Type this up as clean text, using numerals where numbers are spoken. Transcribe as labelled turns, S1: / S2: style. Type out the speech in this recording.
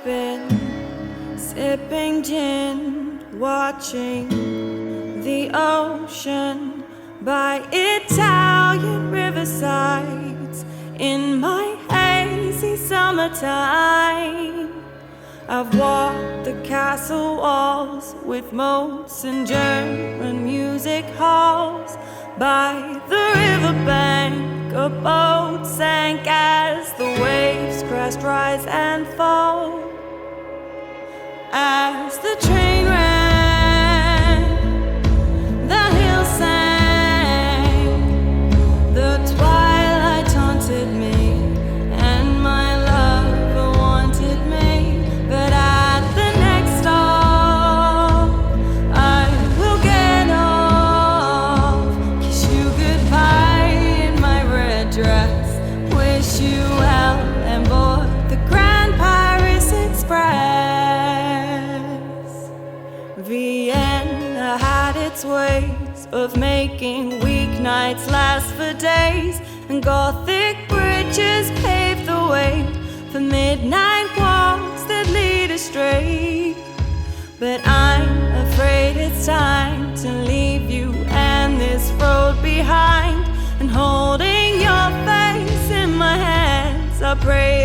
S1: been sipping gin, watching the ocean by Italian riversides in my hazy summertime. I've walked the castle walls with moats and German music halls. By the riverbank, a boat sank as the waves crashed, rise and fall. As the train ran, the hill sang, the twilight taunted me, and my lover wanted me. But at the next stop, I will get off, kiss you goodbye in my red dress, wish you well, and board the Grand Paris Express. Vienna had its ways of making weeknights last for days, and Gothic bridges paved the way for midnight walks that lead astray. But I'm afraid it's time to leave you and this road behind, and holding your face in my hands, I pray